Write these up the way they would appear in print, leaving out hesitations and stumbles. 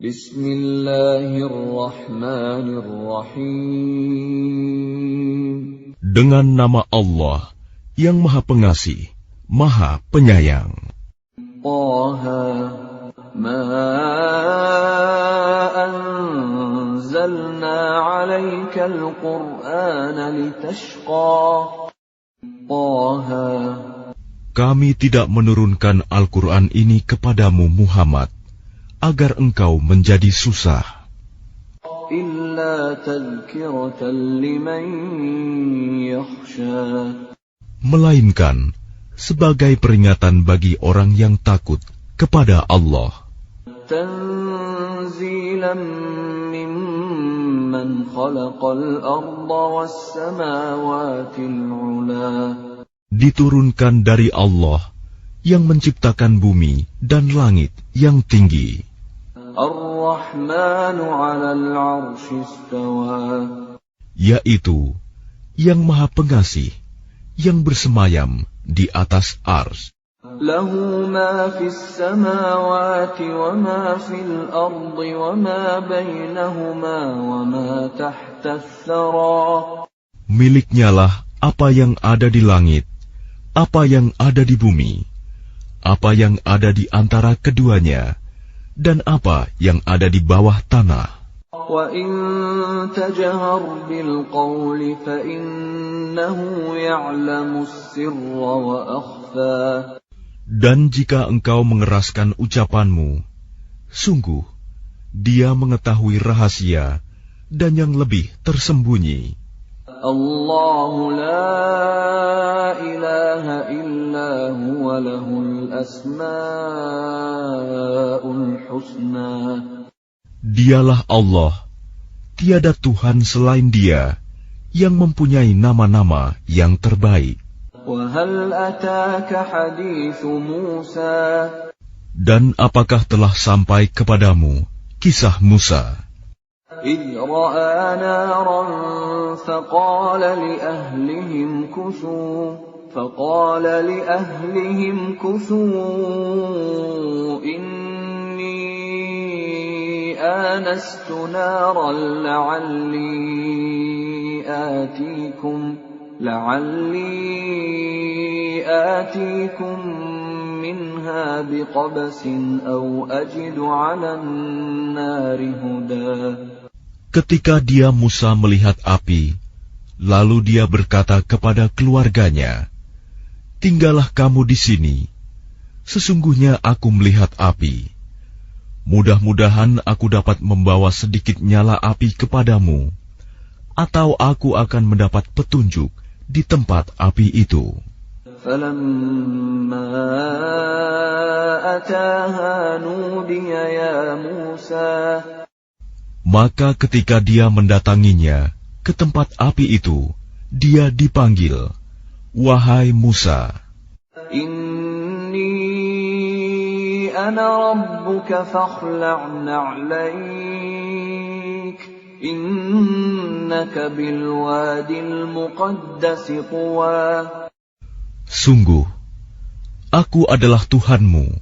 Bismillahirrahmanirrahim. Dengan nama Allah yang Maha Pengasih, Maha Penyayang. Taha, ma anzalna 'alaikal Qur'ana litashqa. Taha, Kami tidak menurunkan Al-Quran ini kepadamu Muhammad, agar engkau menjadi susah. illa tadhkiratan liman yakhsha. Melainkan sebagai peringatan bagi orang yang takut kepada Allah. Tanzilan mimman khalaqal arda was samawatil 'ula. Diturunkan dari Allah yang menciptakan bumi dan langit yang tinggi. Ar-Rahmanu 'alal 'arsy istawa. Yaitu yang Maha Pengasih, yang bersemayam di atas ars. Lahu ma fis samawati wa ma fil ardi wa ma bainahuma wa ma tahta ath-thara. Miliknyalah apa yang ada di langit, apa yang ada di bumi, apa yang ada di antara keduanya, dan apa yang ada di bawah tanah. Wa in tajhar bil qawli fa innahu ya'lamu as-sirra wa akhfa. Dan jika engkau mengeraskan ucapanmu, sungguh Dia mengetahui rahasia dan yang lebih tersembunyi. Allahu la ilaha illa huwa lahul asma'ul husna. Dialah Allah, tiada Tuhan selain Dia, yang mempunyai nama-nama yang terbaik. Wa hal ataka hadithu Musa. Dan apakah telah sampai kepadamu kisah Musa? إذ رأى نارا فقال لأهلهم كثوا إني آنست نارا لعلي آتيكم منها بقبس أو أجد على النار هدى. Ketika dia Musa melihat api, lalu dia berkata kepada keluarganya, "Tinggallah kamu di sini. Sesungguhnya aku melihat api. Mudah-mudahan aku dapat membawa sedikit nyala api kepadamu, atau aku akan mendapat petunjuk di tempat api itu." فَلَمَّا أَتَاهَا نُودِيَ يَا مُوسَى. Maka ketika dia mendatanginya ke tempat api itu, dia dipanggil, "Wahai Musa, Inni ana rabbuka fakhla'na 'alaik, innaka bil wadil muqaddas tuwa." Sungguh, aku adalah Tuhanmu,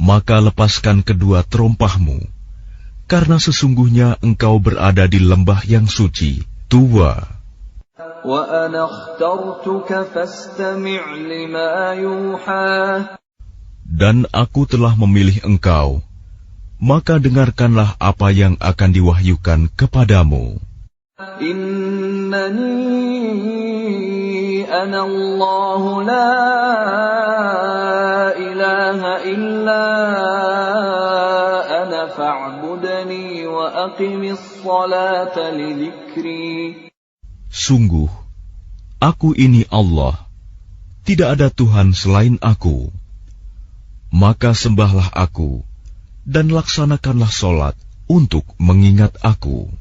maka lepaskan kedua terompahmu, karena sesungguhnya engkau berada di lembah yang suci, Tuwa. Wa ana akhtartuka fastami' lima yuha. Dan aku telah memilih engkau, maka dengarkanlah apa yang akan diwahyukan kepadamu. Innani ana Allah la ilaha illa ana fa'budni wa aqimis salata li dzikri. Sungguh, aku ini Allah, tidak ada Tuhan selain aku. Maka sembahlah aku, dan laksanakanlah solat untuk mengingat aku.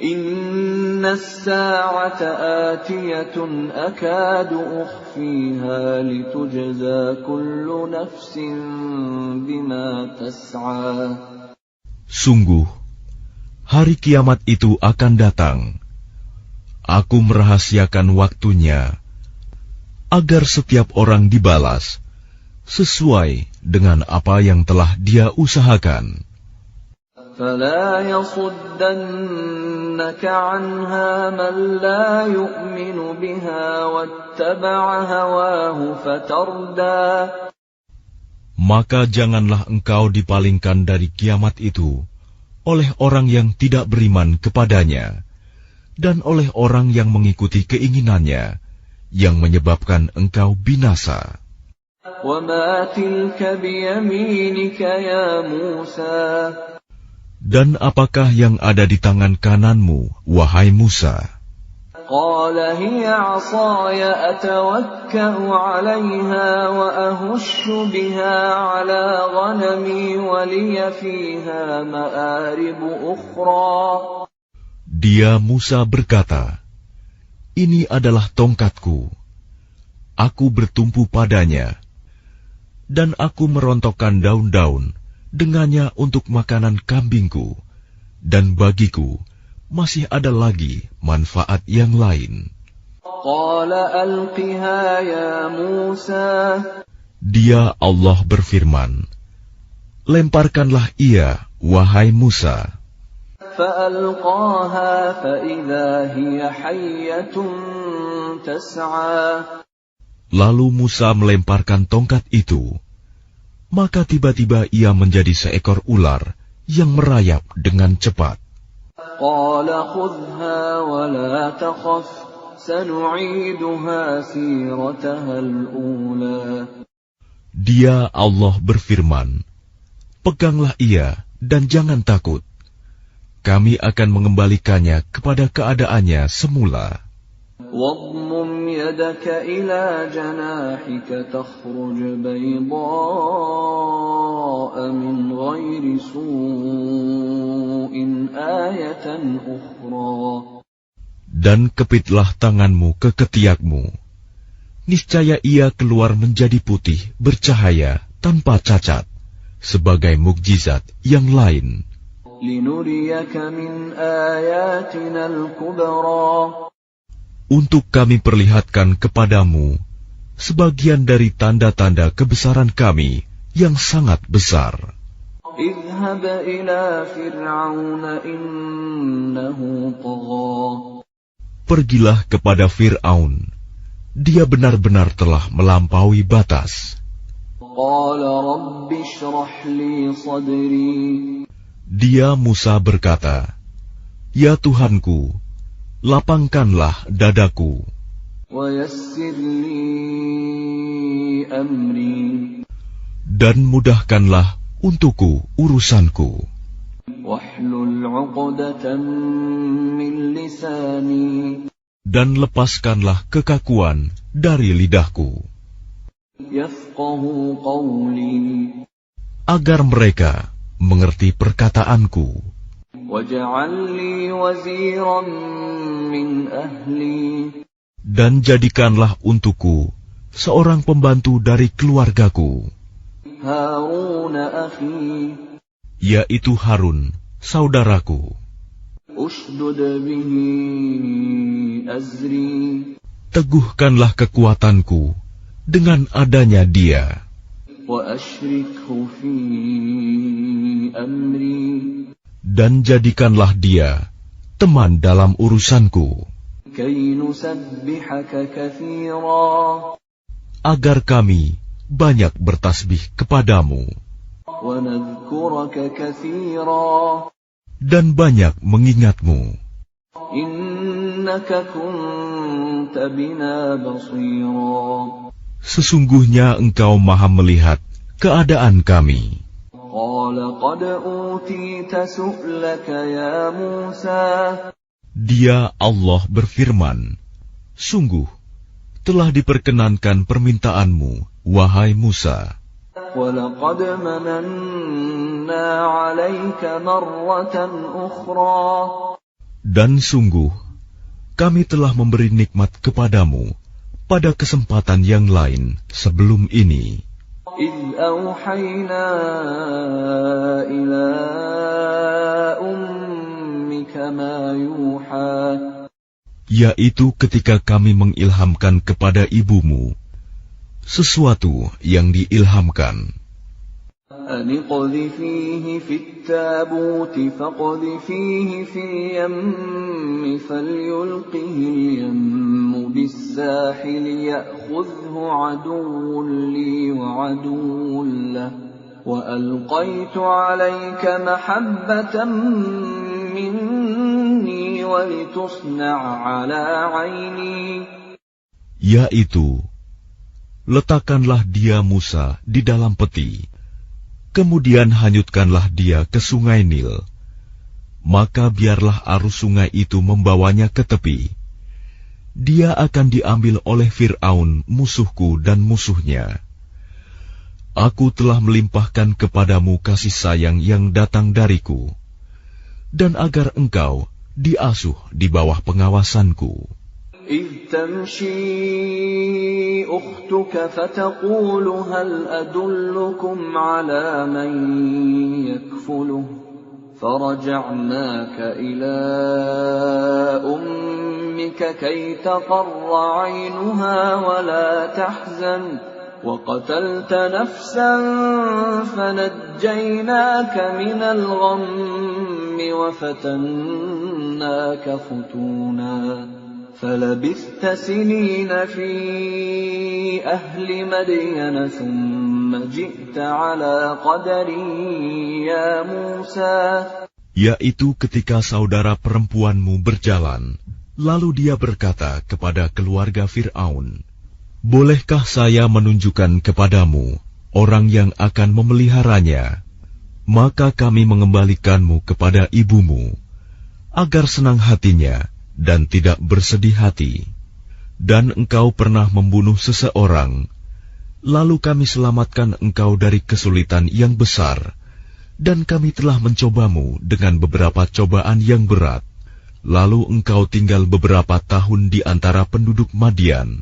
Inna as-sa'ata atiyatun akadu ukhfiha litujza kullu nafsin bima tas'a. Sungguh, hari kiamat itu akan datang. Aku merahasiakan waktunya, agar setiap orang dibalas sesuai dengan apa yang telah dia usahakan. فلا يصدنك عنها من لا يؤمن بها واتبع هواه فتردى. Maka janganlah engkau dipalingkan dari kiamat itu oleh orang yang tidak beriman kepadanya dan oleh orang yang mengikuti keinginannya yang menyebabkan engkau binasa. وَمَا تِلْكَ بِيَمِينِكَ يَا مُوسَى. Dan apakah yang ada di tangan kananmu, wahai Musa? قال هي عصاي أتوكأ عليها وأهش بها على غنمي ولي فيها مآرب أخرى. Dia Musa berkata, ini adalah tongkatku. Aku bertumpu padanya, dan aku merontokkan daun-daun dengannya untuk makanan kambingku, dan bagiku masih ada lagi manfaat yang lain. Dia Allah berfirman, lemparkanlah ia, wahai Musa. Lalu Musa melemparkan tongkat itu, maka tiba-tiba ia menjadi seekor ular yang merayap dengan cepat. Dia Allah berfirman, peganglah ia dan jangan takut. Kami akan mengembalikannya kepada keadaannya semula. واضمم يدك إلى جناحك تخرج بيضاء من غير سوء آية أخرى. Dan kepitlah tanganmu ke ketiakmu. Niscaya ia keluar menjadi putih, bercahaya, tanpa cacat, sebagai mukjizat yang lain. لنريك من آياتنا الكبرى. Untuk kami perlihatkan kepadamu sebagian dari tanda-tanda kebesaran kami yang sangat besar. اذهب إلى فرعون إنه طغى. Pergilah kepada Fir'aun, dia benar-benar telah melampaui batas. قال رب اشرح لي صدري. Dia Musa berkata, ya Tuhanku, lapangkanlah dadaku. ويسر لي أمري. Dan mudahkanlah untukku urusanku. واحلل عقدة من لساني. Dan lepaskanlah kekakuan dari lidahku. يفقهوا قولي. Agar mereka mengerti perkataanku. واجعل لي وزيرا من أهلي. Dan jadikanlah untukku seorang pembantu dari keluargaku, هارون أخي. yaitu Harun, saudaraku. أشدد به أزري. Teguhkanlah kekuatanku dengan adanya dia. وأشركه في أمري. Dan jadikanlah dia teman dalam urusanku, كي نسبحك كثيرا. agar kami banyak bertasbih kepadamu ونذكرك كثيرا. dan banyak mengingatmu. إنك كنت بنا بصيرا. Sesungguhnya engkau maha melihat keadaan kami. قال قد أوتيت سؤلك يا موسى. Dia Allah berfirman, sungguh telah diperkenankan permintaanmu, wahai Musa. وَلَقَدْ مَنَنَّا عَلَيْكَ مَرَّةً أُخْرَى. Dan sungguh kami telah memberi nikmat kepadamu pada kesempatan yang lain sebelum ini. إِذْ أَوْحَيْنَا إِلَىٰ أُمِّكَ مَا يُوحَىٰ. Yaitu ketika kami mengilhamkan kepada ibumu sesuatu yang diilhamkan. أن اقذفيه في التابوت فاقذفيه في اليم فليلقه اليم بالساحل يأخذه عدو لي وعدو له وألقيت عليك محبة مني ولتصنع على عيني. Yaitu, letakkanlah dia Musa di dalam peti, kemudian hanyutkanlah dia ke sungai Nil. Maka biarlah arus sungai itu membawanya ke tepi. Dia akan diambil oleh Fir'aun musuhku dan musuhnya. Aku telah melimpahkan kepadamu kasih sayang yang datang dariku, dan agar engkau diasuh di bawah pengawasanku. إذ تمشي أختك فتقول هل أدلكم على من يكفله فرجعناك إلى أمك كي تقر عينها ولا تحزن وقتلت نفسا فنجيناك من الغم وفتناك فتونا فلبثت سنين في أهل مدين ثم جئت على قدر يا موسى. Yaitu ketika saudara perempuanmu berjalan, lalu dia berkata kepada keluarga Fir'aun, bolehkah saya menunjukkan kepadamu orang yang akan memeliharanya? Maka kami mengembalikanmu kepada ibumu, agar senang hatinya dan tidak bersedih hati. Dan engkau pernah membunuh seseorang, lalu kami selamatkan engkau dari kesulitan yang besar, dan kami telah mencobamu dengan beberapa cobaan yang berat. Lalu engkau tinggal beberapa tahun di antara penduduk Madian.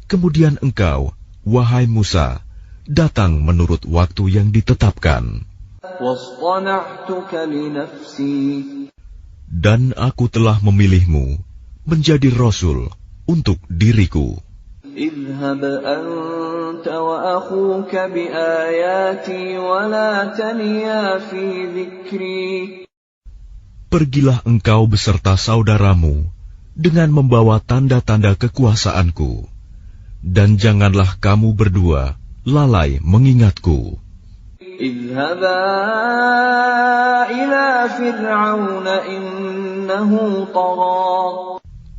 Kemudian engkau, wahai Musa, datang menurut waktu yang ditetapkan. Dan aku telah memilihmu menjadi Rasul untuk diriku. اذهب أنت وأخوك بآياتي ولا تنيا في ذكري. Pergilah engkau beserta saudaramu dengan membawa tanda-tanda kekuasaanku, dan janganlah kamu berdua lalai mengingatku. اذهبا إلى فرعون إنه طغى.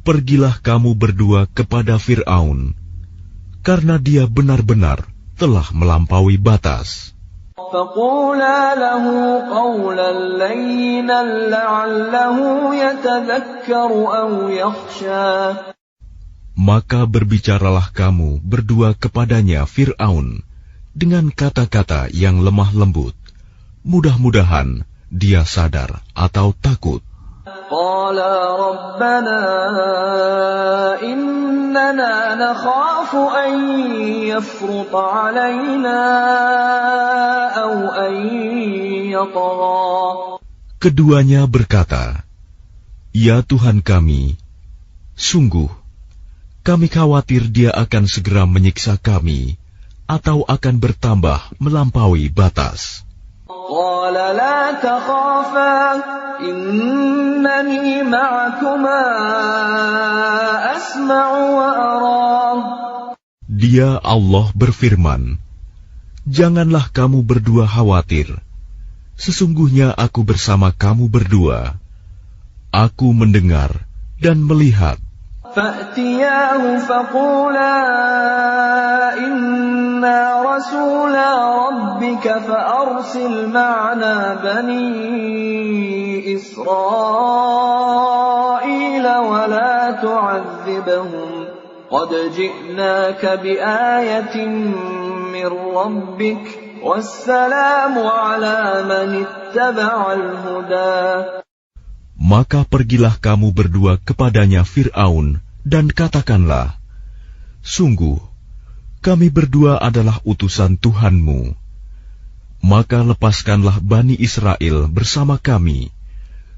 Pergilah kamu berdua kepada Fir'aun, karena dia benar-benar telah melampaui batas. فقولا له قولا لينا لعله يتذكر أو يخشى. Maka berbicaralah kamu berdua kepadanya Fir'aun dengan kata-kata yang lemah lembut. Mudah-mudahan dia sadar atau takut. قالا ربنا إننا نخاف أن يفرط علينا أو أن يطغى. Keduanya berkata, ya Tuhan kami, sungguh kami khawatir dia akan segera menyiksa kami atau akan bertambah melampaui batas. قال لا تخافا إنني معكما أسمع وأرى. Dia Allah berfirman, janganlah kamu berdua khawatir. Sesungguhnya aku bersama kamu berdua. Aku mendengar dan melihat. فأتياه فقولا إنا رسولا ربك فأرسل معنا بني إسرائيل ولا تعذبهم قد جئناك بآية من ربك والسلام على من اتبع الهدى. Maka pergilah kamu berdua kepadanya Fir'aun dan katakanlah, sungguh, kami berdua adalah utusan Tuhanmu. Maka lepaskanlah Bani Israel bersama kami,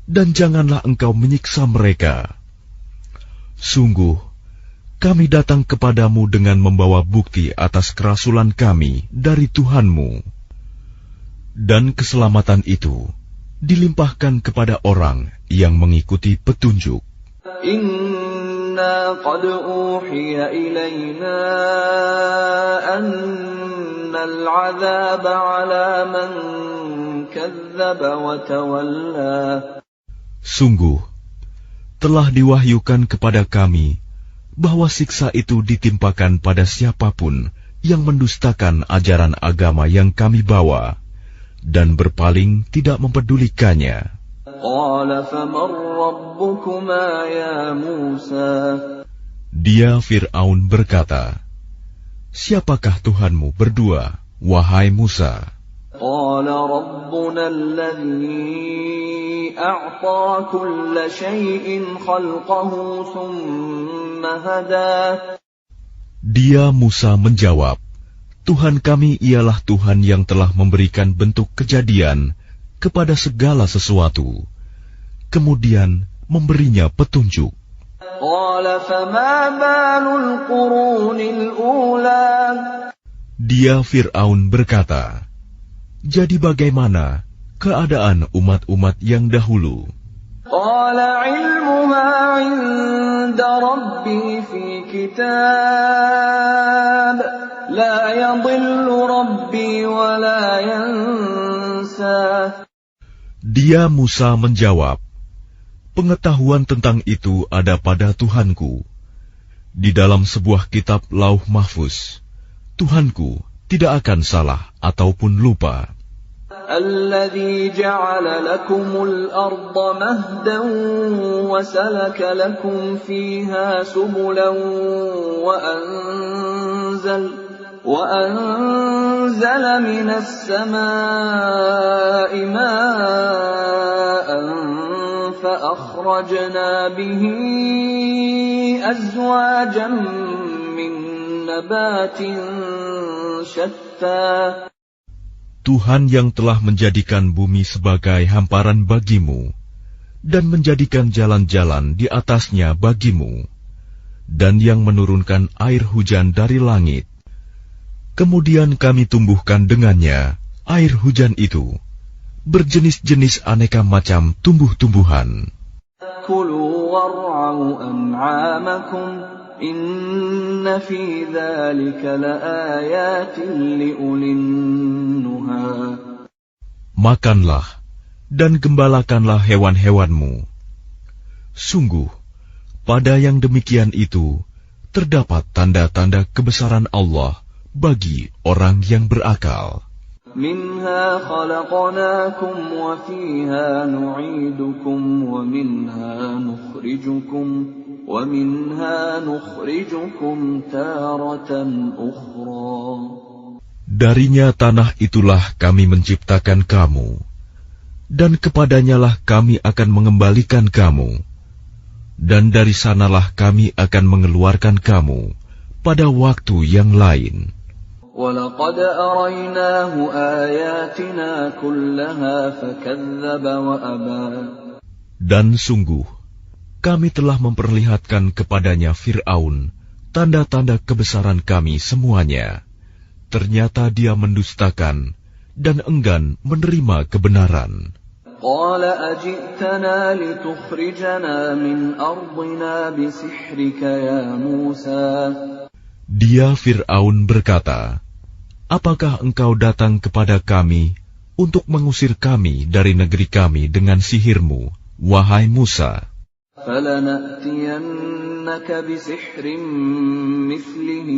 dan janganlah engkau menyiksa mereka. Sungguh, kami datang kepadamu dengan membawa bukti atas kerasulan kami dari Tuhanmu. Dan keselamatan itu dilimpahkan kepada orang yang mengikuti petunjuk. Inna qad uhiya ilayna annal 'adzaba 'ala man kadzdzaba wa tawalla. Sungguh, telah diwahyukan kepada kami bahwa siksa itu ditimpakan pada siapapun yang mendustakan ajaran agama yang kami bawa dan berpaling tidak mempedulikannya. Qala faman rabbukuma ya Musa. Dia Fir'aun berkata, siapakah Tuhanmu berdua, wahai Musa? Qala rabbuna alladhi a'ta kulla shay'in khalqahu thumma hada. Dia Musa menjawab, Tuhan kami ialah Tuhan yang telah memberikan bentuk kejadian kepada segala sesuatu, kemudian memberinya petunjuk. Qala fama balul qurunil ula. Dia Fir'aun berkata, jadi bagaimana keadaan umat-umat yang dahulu? Qala ilmuha 'inda rabbi fi kitab la yadhillu rabbi wa la yansa. Dia Musa menjawab, pengetahuan tentang itu ada pada Tuhanku. Di dalam sebuah kitab Lauh Mahfuz, Tuhanku tidak akan salah ataupun lupa. الذي جعل لكم الأرض مهدا وسلك لكم فيها سبلا وأنزل من السماء ماء فأخرجنا به أزواجا من نبات شتى. Tuhan yang telah menjadikan bumi sebagai hamparan bagimu, dan menjadikan jalan-jalan di atasnya bagimu, dan yang menurunkan air hujan dari langit. Kemudian kami tumbuhkan dengannya air hujan itu, berjenis-jenis aneka macam tumbuh-tumbuhan. Kulu war'au an'amakum. Inna fi dzalika laayatin liulin nuha. Makanlah dan gembalakanlah hewan-hewanmu. Sungguh, pada yang demikian itu terdapat tanda-tanda kebesaran Allah bagi orang yang berakal. Minha khalaqnakum wa fiha nu'idukum wa minha nukhrijukum taratan ukhra. Darinya tanah itulah kami menciptakan kamu, dan kepadanyalah kami akan mengembalikan kamu, dan dari sanalah kami akan mengeluarkan kamu pada waktu yang lain. وَلَقَدْ أَرَيْنَاهُ آيَاتِنَا كُلَّهَا فَكَذَّبَ وَأَبَى. Dan sungguh, kami telah memperlihatkan kepadanya Fir'aun tanda-tanda kebesaran kami semuanya. Ternyata dia mendustakan dan enggan menerima kebenaran. قَالَ أَجِئْتَنَا لِتُخْرِجَنَا مِنْ أَرْضِنَا بِسِحْرِكَ يَا مُوسَى. Dia Fir'aun berkata, apakah engkau datang kepada kami untuk mengusir kami dari negeri kami dengan sihirmu, wahai Musa? فَلَنَأْتِيَنَّكَ بِسِحْرٍ مِثْلِهِ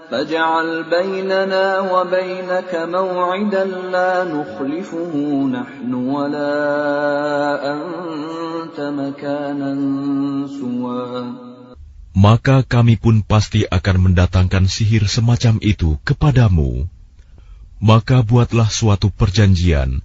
فَاجْعَلْ بَيْنَنَا وَبَيْنَكَ مَوْعِدًا لَا نُخْلِفُهُ نَحْنُ وَلَا أَنْتَ مَكَانًا سُوًى. Maka kami pun pasti akan mendatangkan sihir semacam itu kepadamu. Maka buatlah suatu perjanjian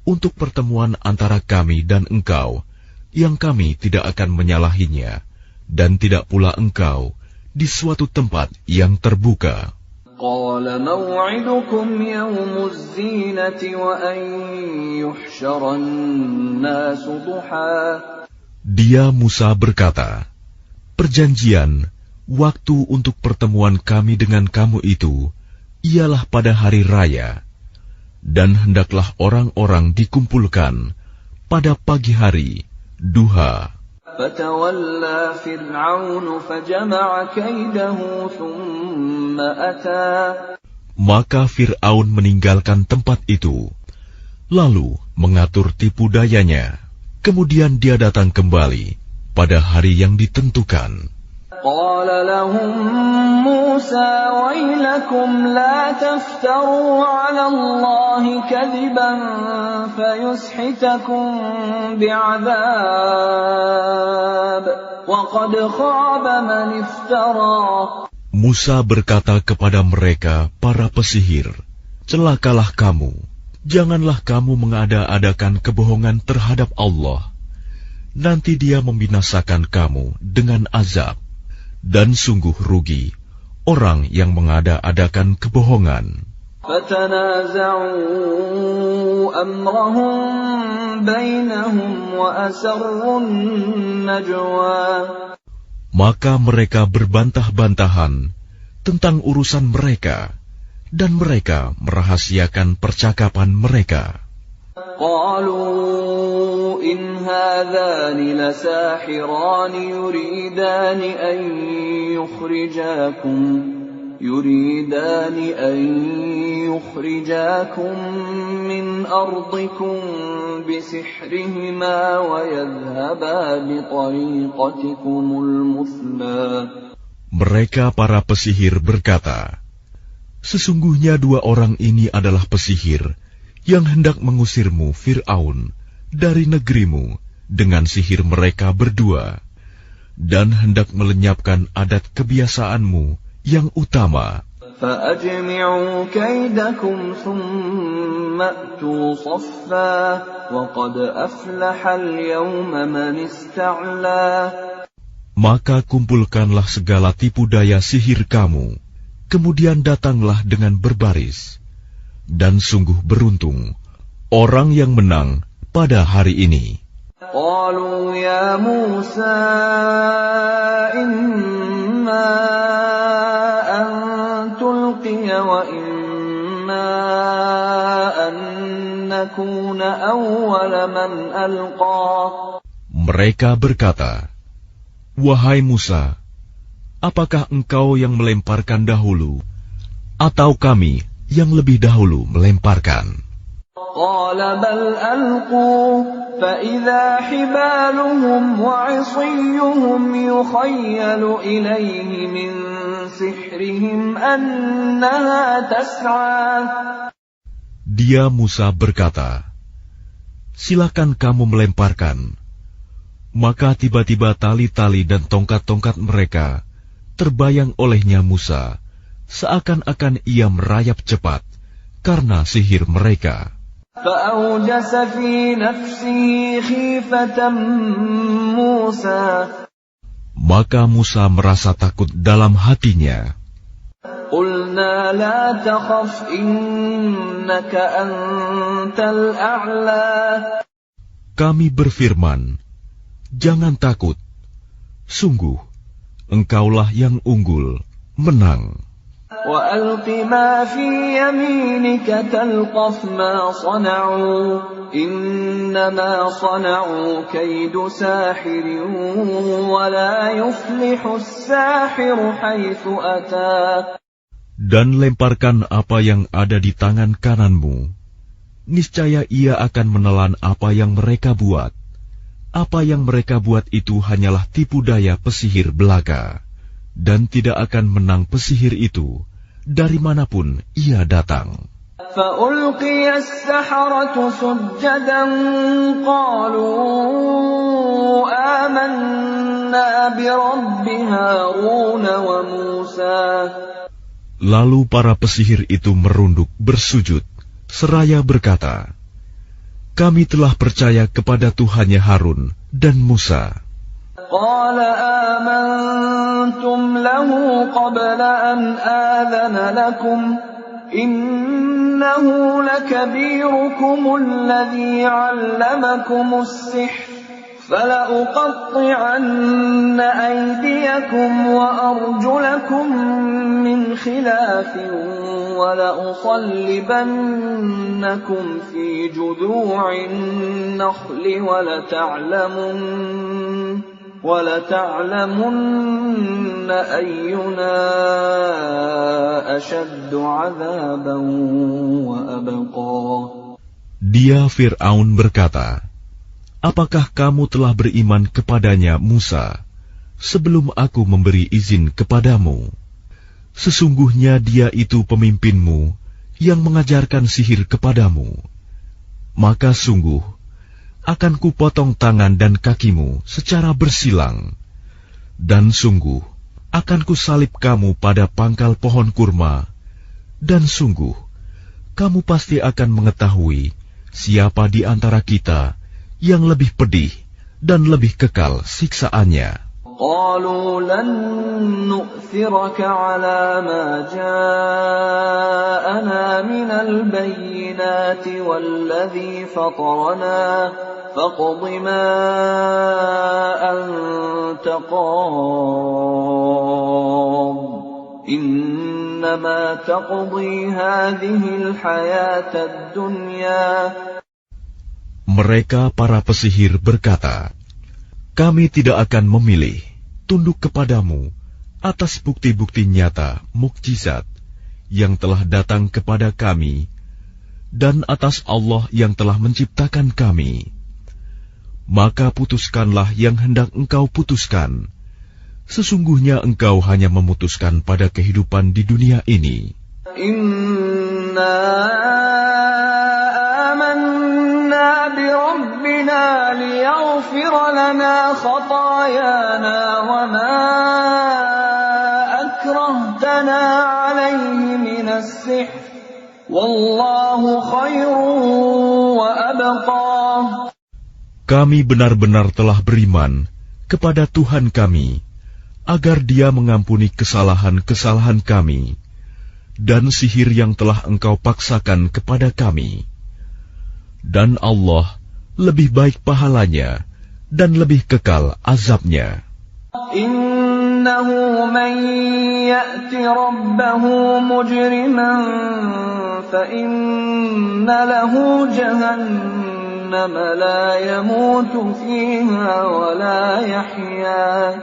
untuk pertemuan antara kami dan engkau, yang kami tidak akan menyalahinya, dan tidak pula engkau di suatu tempat yang terbuka. قَالَ مَوْعِدُكُمْ يَوْمُ الزِّينَةِ وَأَنْ يُحْشَرَ النَّاسُ ضُحًى. Dia Musa berkata, perjanjian, waktu untuk pertemuan kami dengan kamu itu ialah pada hari raya, dan hendaklah orang-orang dikumpulkan pada pagi hari, duha. فَتَوَلَّى فِرْعَوْنُ فَجَمَعَ كَيْدَهُ ثُمَّ أَتَى. Maka Fir'aun meninggalkan tempat itu, lalu mengatur tipu dayanya. Kemudian dia datang kembali pada hari yang ditentukan. قال لهم موسى ويلكم لا تفتروا على الله كذبا فيسحتكم بعذاب وقد خاب من افترى. Musa berkata kepada mereka, para pesihir, celakalah kamu, janganlah kamu mengada-adakan kebohongan terhadap Allah. Nanti dia membinasakan kamu dengan azab. Dan sungguh rugi orang yang mengada-adakan kebohongan. فَتَنَازَعُوا أَمْرَهُمْ بَيْنَهُمْ وَأَسَرُّوا النَّجْوَى. Maka mereka berbantah-bantahan tentang urusan mereka, dan mereka merahasiakan percakapan mereka. قالوا إن هذان لساحران يريدان أن يخرجاكم من أرضكم بسحرهما ويذهبا بطريقتكم المثلى. Mereka para pesihir berkata, sesungguhnya dua orang ini adalah pesihir yang hendak mengusirmu, Fir'aun, dari negerimu dengan sihir mereka berdua, dan hendak melenyapkan adat kebiasaanmu yang utama. فَأَجْمِعُوا كَيْدَكُمْ ثُمَّ أْتُوا صَفًّا وَقَدْ أَفْلَحَ الْيَوْمَ مَنِ اسْتَعْلَى. Maka kumpulkanlah segala tipu daya sihir kamu, kemudian datanglah dengan berbaris. Dan sungguh beruntung orang yang menang pada hari ini. قالوا يا موسى إما أن تلقي وإما أن نكون أول من ألقى. Mereka berkata, wahai Musa, apakah engkau yang melemparkan dahulu, atau kami yang lebih dahulu melemparkan? قال بل ألقوا فإذا حبالهم وعصيهم يخيل إليه من سحرهم أنها تسعى. Dia Musa berkata, silakan kamu melemparkan. Maka tiba-tiba tali-tali dan tongkat-tongkat mereka terbayang olehnya Musa, seakan-akan ia merayap cepat karena sihir mereka. فأوجس في نفسه خيفة موسى. Maka Musa merasa takut dalam hatinya. قلنا لا تخف إنك أنت الأعلى. Kami berfirman, jangan takut, sungguh engkaulah yang unggul, menang. وَأَلْقِ مَا فِي يَمِينِكَ تَلْقَفْ مَا صَنَعُوا إِنَّمَا صَنَعُوا كَيْدُ سَاحِرٍ وَلَا يُفْلِحُ السَّاحِرُ حَيْثُ أَتَى. Dan lemparkan apa yang ada di tangan kananmu. Niscaya ia akan menelan apa yang mereka buat. Apa yang mereka buat itu hanyalah tipu daya pesihir belaka, dan tidak akan menang pesihir itu dari manapun ia datang. فَأُلْقِيَ السَّحَرَةُ سُجَّدًا قَالُوا آمَنَّا بِرَبِّ هَارُونَ وَمُوسَى. Lalu para pesihir itu merunduk bersujud, seraya berkata, kami telah percaya kepada Tuhannya Harun dan Musa. قال آمنتم له قبل أن آذن لكم إنه لكبيركم الذي علمكم السحر فَلَأُقَطِّعَنَّ أَيْدِيَكُمْ وَأَرْجُلَكُم مِّنْ خِلَافٍ وَلَأُصَلِّبَنَّكُمْ فِي جُذُوعِ النَّخْلِ وَلَتَعْلَمُنَّ أَيُّنَا أَشَدُّ عَذَابًا وَأَبْقَىٰ. Dia Fir'aun berkata, apakah kamu telah beriman kepadanya Musa, sebelum aku memberi izin kepadamu? Sesungguhnya dia itu pemimpinmu yang mengajarkan sihir kepadamu. Maka sungguh, akan kupotong tangan dan kakimu secara bersilang, dan sungguh, akan kusalib kamu pada pangkal pohon kurma, dan sungguh, kamu pasti akan mengetahui siapa di antara kita yang lebih pedih dan lebih kekal siksaannya. قالوا لن نؤثرك على ما جاءنا من البينات والذي فطرنا فاقض ما أنت قاض إنما تقضي هذه الحياة الدنيا. Mereka para pesihir berkata, kami tidak akan memilih tunduk kepadamu atas bukti-bukti nyata mukjizat yang telah datang kepada kami dan atas Allah yang telah menciptakan kami. Maka putuskanlah yang hendak engkau putuskan. Sesungguhnya engkau hanya memutuskan pada kehidupan di dunia ini. Inna amanna bi rabbina liyaghfir lana khatayana wa ma akrahtana alayhi minas sihr wallahu khairun wa abqa. Kami benar-benar telah beriman kepada Tuhan kami, agar Dia mengampuni kesalahan-kesalahan kami, dan sihir yang telah engkau paksakan kepada kami. Dan Allah lebih baik pahalanya, dan lebih kekal azabnya. Innahu man ya'ti rabbahu mujriman fa inna lahu jahannam la yamutu fiha wa la yahya.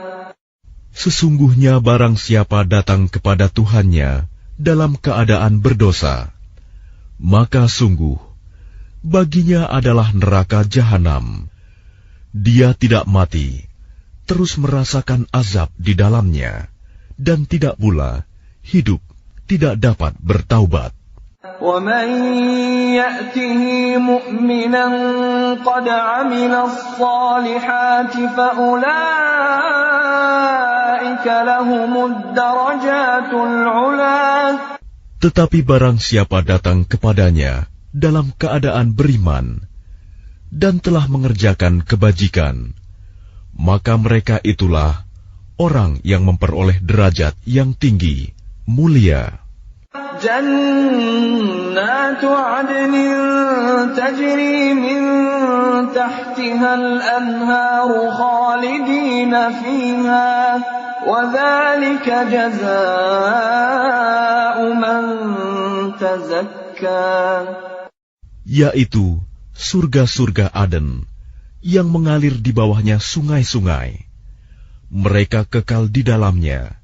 Sesungguhnya barang siapa datang kepada Tuhannya dalam keadaan berdosa, maka sungguh baginya adalah neraka jahanam. Dia tidak mati, terus merasakan azab di dalamnya, dan tidak pula hidup tidak dapat bertaubat. وَمَنْ يَأْتِهِ مُؤْمِنًا قَدْ عَمِلَ الصَّالِحَاتِ فَأُولَئِكَ لَهُمُ الدَّرَجَاتُ الْعُلَى. Tetapi barang siapa datang kepadanya dalam keadaan beriman dan telah mengerjakan kebajikan, maka mereka itulah orang yang memperoleh derajat yang tinggi, mulia. جنات عدن تجري من تحتها الأنهار خالدين فيها وذلك جزاء من تزكى. Yaitu surga-surga Aden yang mengalir di bawahnya sungai-sungai. Mereka kekal di dalamnya.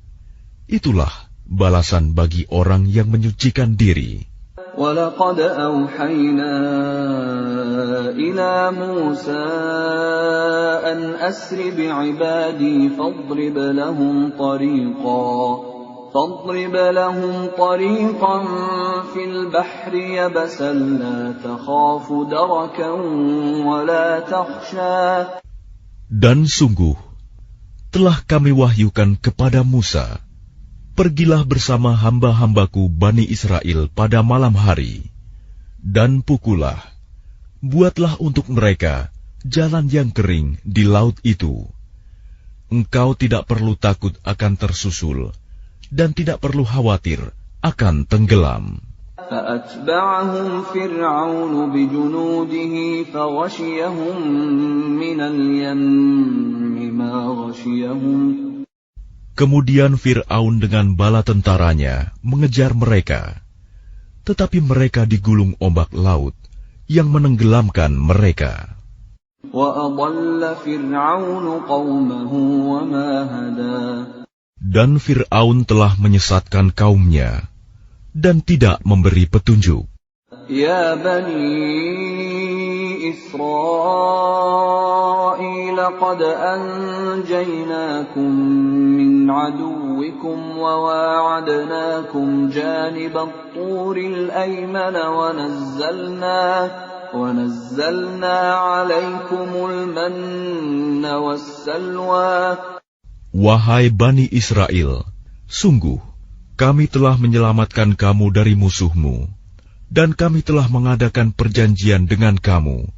Itulah balasan bagi orang yang menyucikan diri. وَلَقَدْ أَوْحَيْنَا إِلَى مُوسَىٰ أَنْ أَسْرِ بِعِبَادِي فَاضْرِبْ لَهُمْ طَرِيقًا فِي الْبَحْرِ يَبَسًا لَا تَخَافُ دَرَكًا وَلَا تَخْشَىٰ. Dan sungguh telah kami wahyukan kepada Musa, pergilah bersama hamba-hambaku Bani Israel pada malam hari, dan pukullah, buatlah untuk mereka jalan yang kering di laut itu. Engkau tidak perlu takut akan tersusul, dan tidak perlu khawatir akan tenggelam. فأتبعهم فرعون بجنوده فغشيهم من اليم ما غشيهم. Kemudian Fir'aun dengan bala tentaranya mengejar mereka, tetapi mereka digulung ombak laut yang menenggelamkan mereka. وَأَضَلَّ فِرْعَوْنُ قَوْمَهُ وَمَا هَدَى. Dan Fir'aun telah menyesatkan kaumnya dan tidak memberi petunjuk. Ya Bani Israel, qad anjaynakum min aduwikum wa wa'adnakum janibat turil ayman wa nazzalna alaikumul manna wassalwa. Wahai Bani Israel, sungguh kami telah menyelamatkan kamu dari musuhmu, dan kami telah mengadakan perjanjian dengan kamu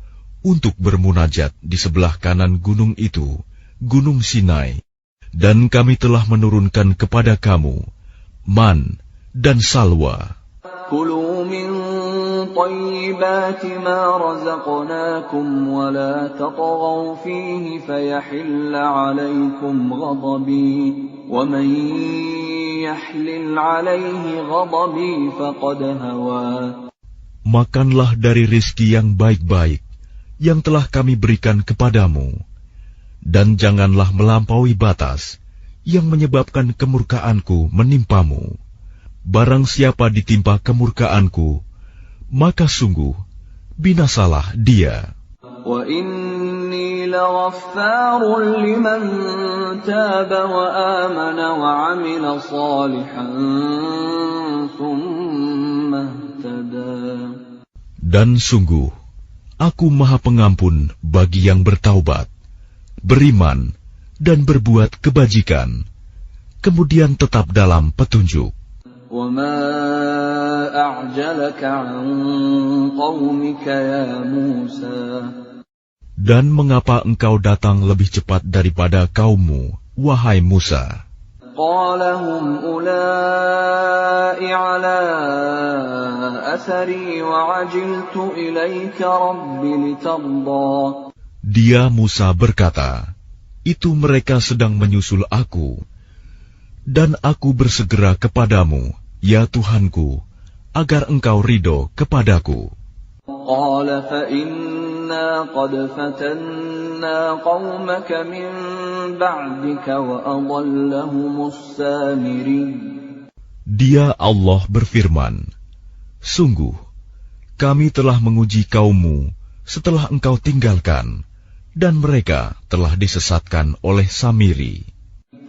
untuk bermunajat di sebelah kanan gunung itu, Gunung Sinai, dan kami telah menurunkan kepada kamu man dan salwa. Kulu min tayyibati ma razaqnakum wa la tatghaw fihi fayahilla alaykum ghadabi wa man yahlil alayhi ghadabi faqad hawa. Makanlah dari rizki yang baik-baik yang telah kami berikan kepadamu, dan janganlah melampaui batas yang menyebabkan kemurkaanku menimpamu. Barang siapa ditimpa kemurkaanku, maka sungguh binasalah dia. Wa inni laghaffarun liman taba wa amana wa amila salihan thumma ihtada. Dan sungguh aku Maha Pengampun bagi yang bertaubat, beriman dan berbuat kebajikan, kemudian tetap dalam petunjuk. وَمَا أَعْجَلَكَ عَنْ قَوْمِكَ يَا مُوسَى. Dan mengapa engkau datang lebih cepat daripada kaummu, wahai Musa? قَالَ هُمْ أُولَاءِ عَلَىٰ أَثَرِي وَعَجِلْتُ إِلَيْكَ رَبِّ لِتَرْضَىٰ. Dia Musa berkata, itu mereka sedang menyusul aku, dan aku bersegera kepadamu, ya Tuhanku, agar engkau ridho kepadaku. قَالَ فَإِنَّا قَدْ فَتَنَّا قَوْمَكَ مِنْ بَعْدِكَ وَأَضَلَّهُمُ السَّامِرِيُّ. Dia Allah berfirman, sungguh, kami telah menguji kaummu setelah engkau tinggalkan, dan mereka telah disesatkan oleh Samiri.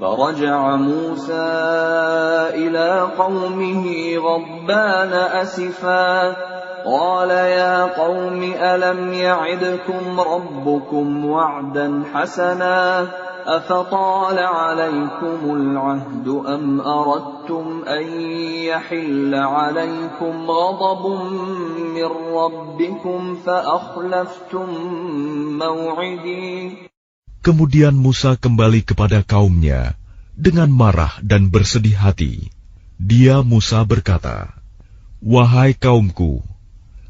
فرجع موسى إلى قومه غضبان أسفا قال يا قوم ألم يعدكم ربكم وعدا حسنا أفطال عليكم العهد أم أردتم أن يحل عليكم غضب من ربكم فأخلفتم موعدي. Kemudian Musa kembali kepada kaumnya dengan marah dan bersedih hati. Dia Musa berkata, wahai kaumku,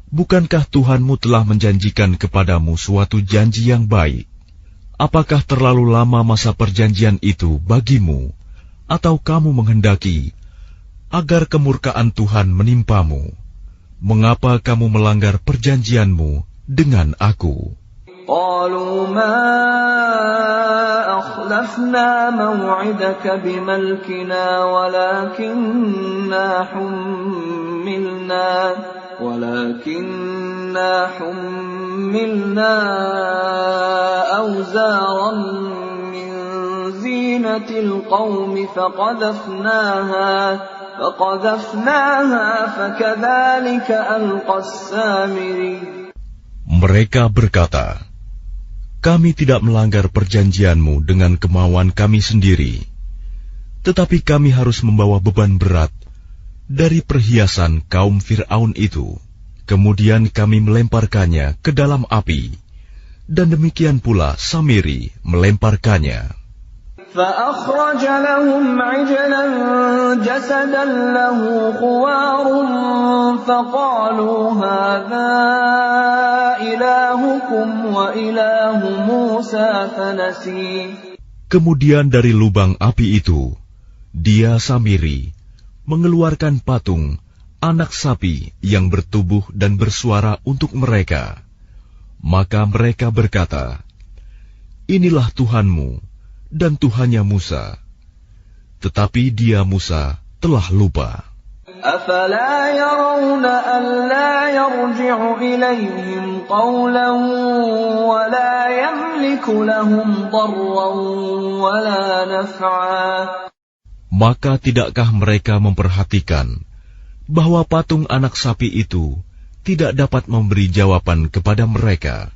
bukankah Tuhanmu telah menjanjikan kepadamu suatu janji yang baik? Apakah terlalu lama masa perjanjian itu bagimu, atau kamu menghendaki agar kemurkaan Tuhan menimpamu? Mengapa kamu melanggar perjanjianmu dengan aku? قالوا ما أخلفنا موعدك بملكنا ولكننا حملنا أوزارا من زينة القوم فقذفناها فكذلك ألقى السامري. Mereka berkata, kami tidak melanggar perjanjianmu dengan kemauan kami sendiri, tetapi kami harus membawa beban berat dari perhiasan kaum Fir'aun itu. Kemudian kami melemparkannya ke dalam api, dan demikian pula Samiri melemparkannya. فأخرج لهم عجلا جسدا له خوار فقالوا هذا إلهكم وإله موسى فنسي. Kemudian dari lubang api itu, dia Samiri mengeluarkan patung anak sapi yang bertubuh dan bersuara untuk mereka. Maka mereka berkata, inilah Tuhanmu dan Tuhannya Musa. Tetapi dia Musa telah lupa. أَفَلَا يَرَوْنَ أَلَّا يَرْجِعُ إِلَيْهِمْ قَوْلًا وَلَا يَمْلِكُ لَهُمْ ضَرًّا وَلَا نَفْعًا. Maka tidakkah mereka memperhatikan bahwa patung anak sapi itu tidak dapat memberi jawaban kepada mereka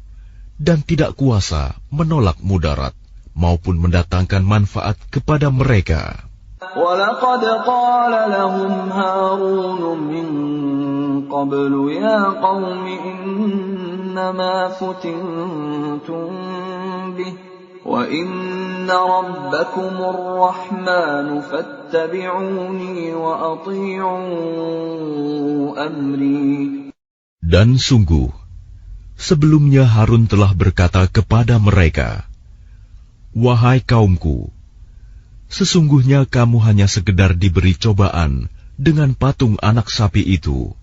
dan tidak kuasa menolak mudarat maupun mendatangkan manfaat kepada mereka. وَلَقَدْ قَالَ لَهُمْ هَارُونُ مِنْ قَبْلُ يَا قَوْمِ إِنَّمَا فُتِنْتُمْ بِهِ وَإِنَّ رَبَّكُمُ الرَّحْمَنُ فَاتَّبِعُونِي وَأَطِيعُوا أَمْرِي. Dan sungguh, sebelumnya Harun telah berkata kepada mereka, wahai kaumku, sesungguhnya kamu hanya sekedar diberi cobaan dengan patung anak sapi itu.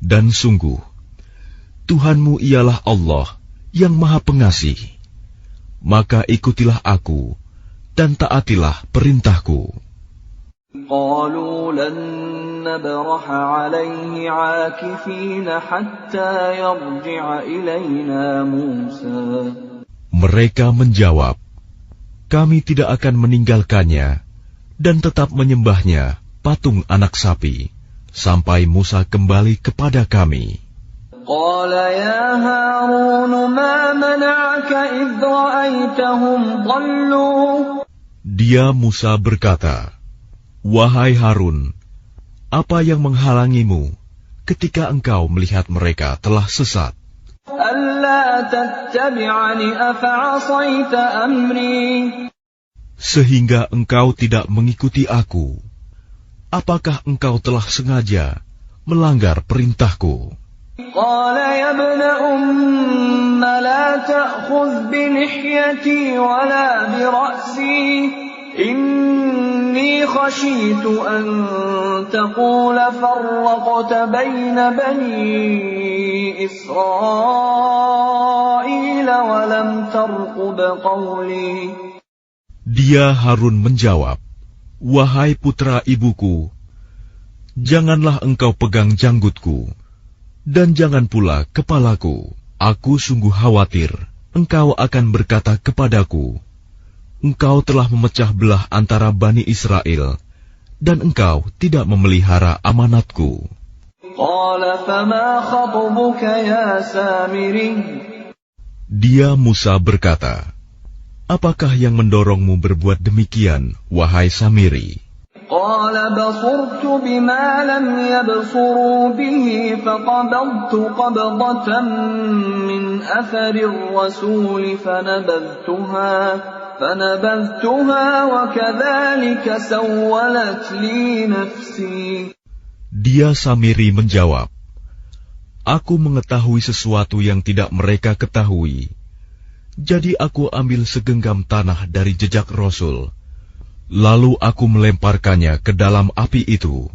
Dan sungguh, Tuhanmu ialah Allah yang Maha Pengasih. Maka ikutilah aku dan taatilah perintahku. قَالُوا لَن نَّبْرَحَ عَلَيْهِ عَاكِفِينَ حَتَّى يَرْجِعَ إِلَيْنَا مُوسَى. Mereka menjawab, kami tidak akan meninggalkannya dan tetap menyembahnya patung anak sapi sampai Musa kembali kepada kami. قَالَ يَا هَارُونُ مَا مَنَعَكَ إِذْ رَأَيْتَهُمْ ضَلُّوا. Dia Musa berkata, wahai Harun, apa yang menghalangimu ketika engkau melihat mereka telah sesat? أَلَّا تَتَّبِعَنِ أَفَعَصَيْتَ أَمْرِي. Sehingga engkau tidak mengikuti aku. Apakah engkau telah sengaja melanggar perintahku? قَالَ يَا ابْنَ أُمَّ لَا تَأْخُذْ بِلِحْيَتِي وَلَا بِرَأْسِي إِنِّي خَشِيتُ أَن تَقُولَ فَرَّقْتَ بَيْنَ بَنِي إِسْرَائِيلَ وَلَمْ تَرْقُبْ قَوْلِي. Dia Harun menjawab, wahai putra ibuku, janganlah engkau pegang janggutku, dan jangan pula kepalaku. Aku sungguh khawatir engkau akan berkata kepadaku, engkau telah memecah belah antara Bani Israel, dan engkau tidak memelihara amanatku. قَالَ فَمَا خَطْبُكَ يَا سَامِرِيُّ. Dia Musa berkata, apakah yang mendorongmu berbuat demikian, wahai Samiri? قَالَ بَصُرْتُ بِمَا لَمْ يَبْصُرُوا بِهِ فَقَبَضْتُ قَبْضَةً مِّنْ أَثَرِ الرَّسُولِ فَنَبَذْتُهَا وَكَذَلِكَ سَوَّلَتْ لِي نَفْسِي. Dia Samiri menjawab, aku mengetahui sesuatu yang tidak mereka ketahui. Jadi aku ambil segenggam tanah dari jejak Rasul, lalu aku melemparkannya ke dalam api itu.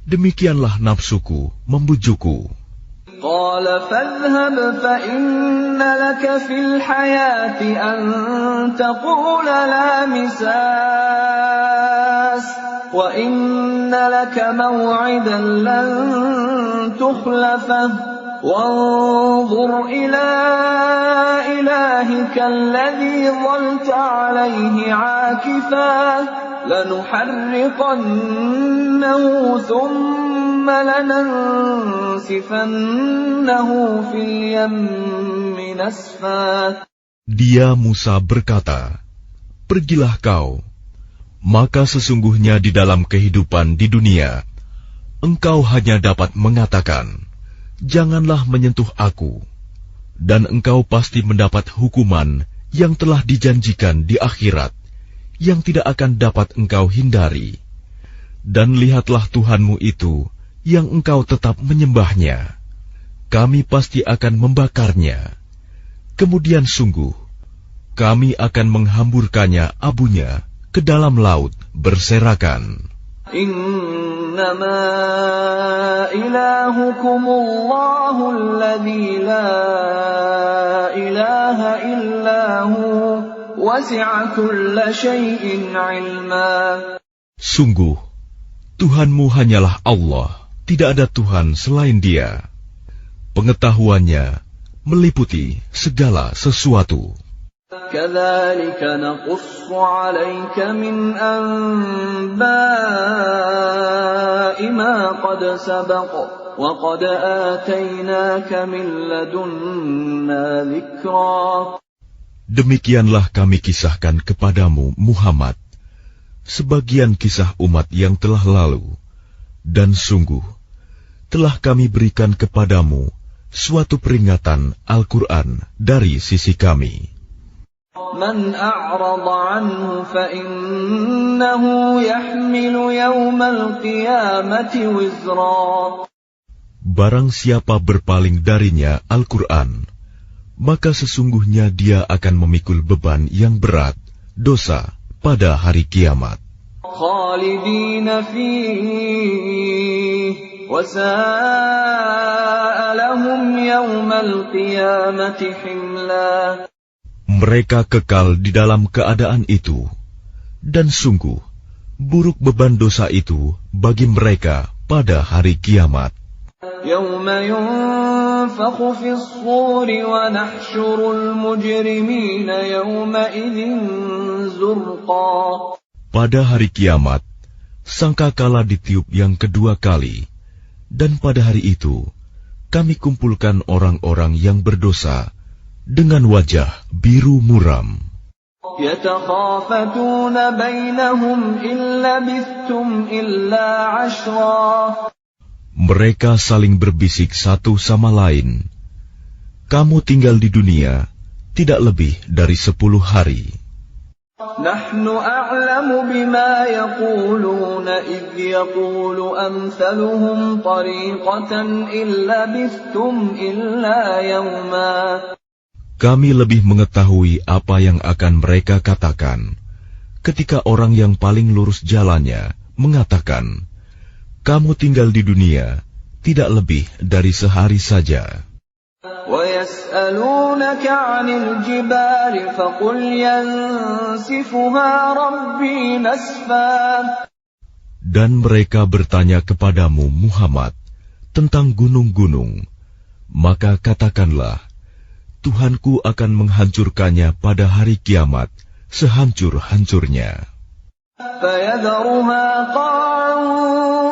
Demikianlah nafsuku membujukku. قَالَ فَاذْهَبْ فَإِنَّ لَكَ فِي الْحَيَاةِ أَن تَقُولَ لَا مِسَاسَ وَإِنَّ لَكَ مَوْعِدًا لَّن تُخْلَفَهُ وَانظُرْ إِلَىٰ إِلَٰهِكَ الَّذِي ظَلْتَ عَلَيْهِ عَاكِفًا لَّنُحَرِّقَنَّهُ ثُمَّ لَنَنسِفَنَّهُ فِي الْيَمِّ نَسْفًا. Dia Musa berkata, pergilah kau, maka sesungguhnya di dalam kehidupan di dunia, engkau hanya dapat mengatakan, janganlah menyentuh aku, dan engkau pasti mendapat hukuman yang telah dijanjikan di akhirat, yang tidak akan dapat engkau hindari. Dan lihatlah Tuhanmu itu yang engkau tetap menyembahnya. Kami pasti akan membakarnya. Kemudian sungguh, kami akan menghamburkannya abunya ke dalam laut berserakan. Innama ilahukumullahu alladzi la ilaha illahu wasi'a kulla syai'in ilma. Sungguh, Tuhanmu hanyalah Allah, tidak ada Tuhan selain Dia. Pengetahuannya meliputi segala sesuatu. Kadzalika naqussu 'alaika min anba'i ma qad sabaqa wa qad atainaka min ladunna dzikra. Demikianlah kami kisahkan kepadamu, Muhammad, sebagian kisah umat yang telah lalu, dan sungguh telah kami berikan kepadamu suatu peringatan Al-Quran dari sisi kami. Man a'rada anhu fa innahu yahmilu yawmal qiyamati wizra. Barang siapa berpaling darinya Al-Quran, maka sesungguhnya dia akan memikul beban yang berat, dosa, pada hari kiamat. Khalidina fihi wa sa'a lahum yawmal qiyamati himla. Mereka kekal di dalam keadaan itu, dan sungguh buruk beban dosa itu bagi mereka pada hari kiamat. Yawma yunfakhu fis suri wa nahsyurul mujrimina yawma idzin zurqa. Pada hari kiamat, sangkakala ditiup yang kedua kali, dan pada hari itu kami kumpulkan orang-orang yang berdosa dengan wajah biru muram. Yatakhafatuna bainahum illa labithtum illa 'ashra. Mereka saling berbisik satu sama lain, kamu tinggal di dunia tidak lebih dari 10 hari. Nahnu a'lamu bima yaquluna idh yaqulu amthaluhum tariqatan illa labithtum illa yawma. Kami lebih mengetahui apa yang akan mereka katakan ketika orang yang paling lurus jalannya mengatakan, kamu tinggal di dunia tidak lebih dari sehari saja. وَيَسْأَلُونَكَ عَنِ الْجِبَالِ فَقُلْ يَنسِفُهَا رَبِّي نَسْفًا. Dan mereka bertanya kepadamu, Muhammad, tentang gunung-gunung. Maka katakanlah, Tuhanku akan menghancurkannya pada hari kiamat sehancur-hancurnya. فَيَذَرُهَا قَاعًا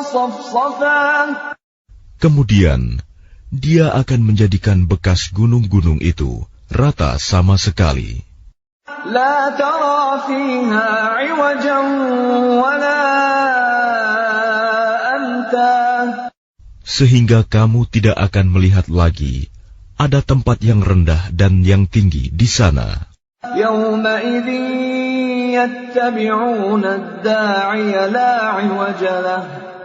صَفْصَفًا. Kemudian, dia akan menjadikan bekas gunung-gunung itu rata sama sekali. لا ترى فيها عوجا ولا أمتا. Sehingga kamu tidak akan melihat lagi ada tempat yang rendah dan yang tinggi di sana. يومئذ يتبعون الداعي لا عوج له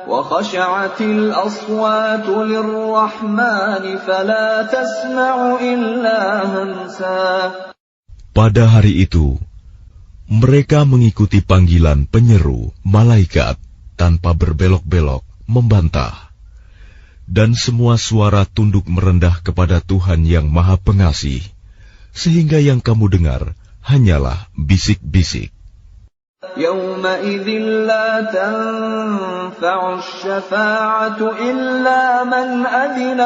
وخشعت الأصوات للرحمن فلا تسمع إلا همسا. Pada hari itu, mereka mengikuti panggilan penyeru malaikat tanpa berbelok-belok, membantah. Dan semua suara tunduk merendah kepada Tuhan yang Maha Pengasih, sehingga yang kamu dengar hanyalah bisik-bisik. يومئذ لا تنفع الشفاعة إلا من أذن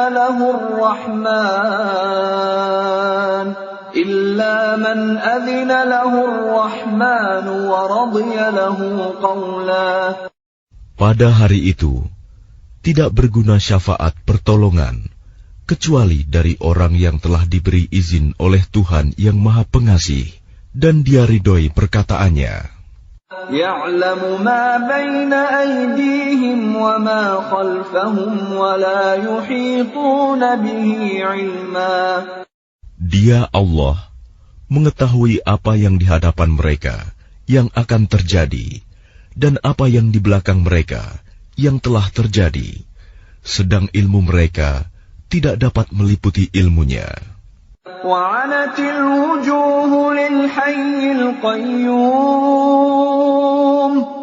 له الرحمن ورضي له قولا. Pada hari itu, tidak berguna syafaat pertolongan, kecuali dari orang yang telah diberi izin oleh Tuhan yang Maha Pengasih, dan dia ridhoi perkataannya. يعلم ما بين أيديهم وما خلفهم ولا يحيطون به علما. Dia Allah mengetahui apa yang di hadapan mereka, yang akan terjadi dan apa yang di belakang mereka yang telah terjadi, sedang ilmu mereka tidak dapat meliputi ilmunya. وَعَنَتِ الْوُجُوهُ لِلْحَيِّ الْقَيُّومِ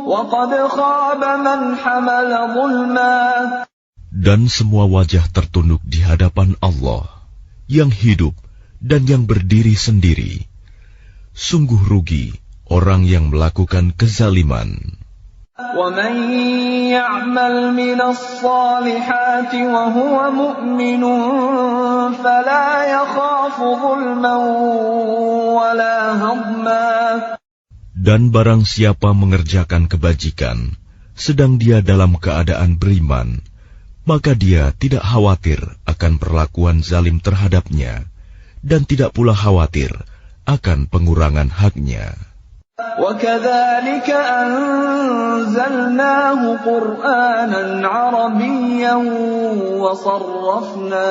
وَقَدْ خَابَ مَنْ حَمَلَ ظُلْمًا. Dan semua wajah tertunduk di hadapan Allah yang hidup dan yang berdiri sendiri. Sungguh rugi orang yang melakukan kezaliman. وَمَنْ يَعْمَلْ مِنَ الصَّالِحَاتِ وَهُوَ مُؤْمِنٌ فَلَا يَخَافُ ظُلْمًا وَلَا هَضْمًا. Dan barang siapa mengerjakan kebajikan, sedang dia dalam keadaan beriman, maka dia tidak khawatir akan perlakuan zalim terhadapnya, dan tidak pula khawatir akan pengurangan haknya. وَكَذَلِكَ أَنزَلْنَاهُ قُرْآنًا عَرَبِيًّا وَصَرَّفْنَا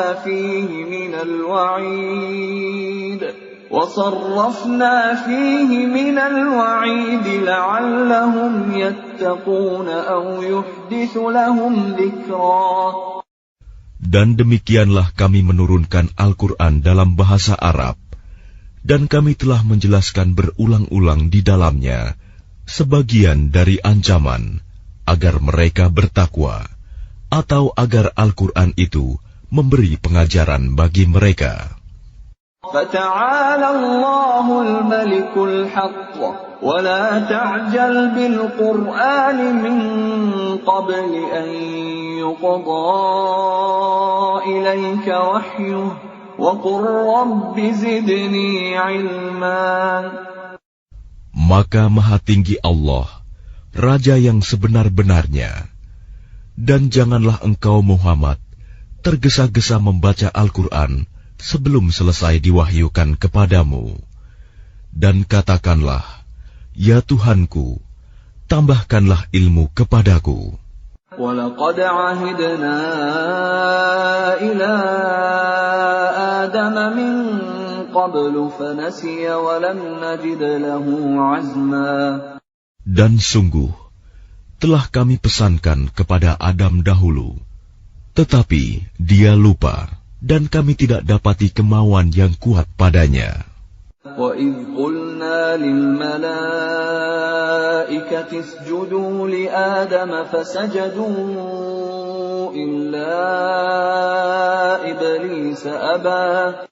فِيهِ مِنَ الْوَعِيدِ لَعَلَّهُمْ يَتَّقُونَ أَوْ يُحْدِثُ لَهُمْ ذِكْرًا. Dan demikianlah kami menurunkan Al-Quran dalam bahasa Arab, dan kami telah menjelaskan berulang-ulang di dalamnya sebagian dari ancaman agar mereka bertakwa, atau agar Al-Quran itu memberi pengajaran bagi mereka. فَتَعَالَى اللَّهُ الْمَلِكُ الْحَقُّ وَلَا تَعْجَلْ بِالْقُرْآنِ مِنْ قَبْلِ أَنْ يُقْضَى إِلَيْكَ وَحْيُهُ وَقُلْ رَبِّ زِدْنِي عِلْمًا. Maka Maha Tinggi Allah, Raja yang sebenar-benarnya, dan janganlah engkau Muhammad tergesa-gesa membaca Al-Quran sebelum selesai diwahyukan kepadamu. Dan katakanlah, ya Tuhanku, tambahkanlah ilmu kepadaku. وَلَقَدْ عَهِدْنَا إِلَىٰ آدَمَ مِنْ قَبْلُ فَنَسِيَ وَلَمْ نَجِدْ لَهُ عَزْمًا. Dan sungguh, telah kami pesankan kepada Adam dahulu, tetapi dia lupa, dan kami tidak dapati kemauan yang kuat padanya. وَإِذْ قُلْنَا لِلْمَلَائِكَةِ اسْجُدُوا لِآدَمَ فَسَجَدُوا إِلَّا إِبْلِيسَ أَبَى.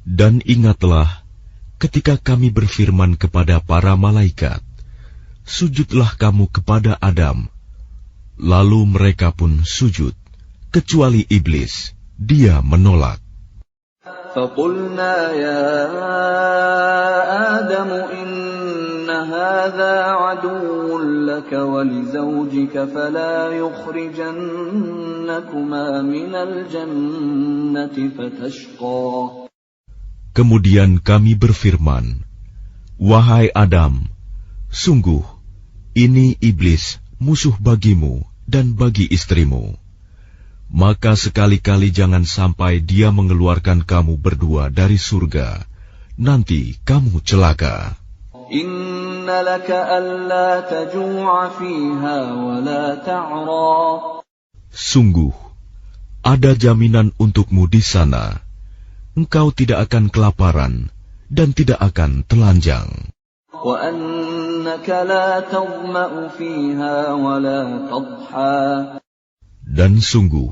Dan ingatlah ketika kami berfirman kepada para malaikat, sujudlah kamu kepada Adam. Lalu mereka pun sujud, kecuali iblis, dia menolak. فَقُلْنَا يَا آدَمُ إِنَّ هَذَا عَدُوٌّ لَكَ وَلِزَوْجِكَ فَلَا يُخْرِجَنَّكُمَا مِنَ الْجَنَّةِ فَتَشْقَى. Kemudian kami berfirman, wahai Adam, sungguh ini iblis musuh bagimu dan bagi istrimu. Maka sekali-kali jangan sampai dia mengeluarkan kamu berdua dari surga, nanti kamu celaka. Inna laka alla taju'a fiha wa la ta'ra. Sungguh, ada jaminan untukmu di sana. Engkau tidak akan kelaparan dan tidak akan telanjang. Wa annaka la tadma'u fiha wa la tadha. Dan sungguh,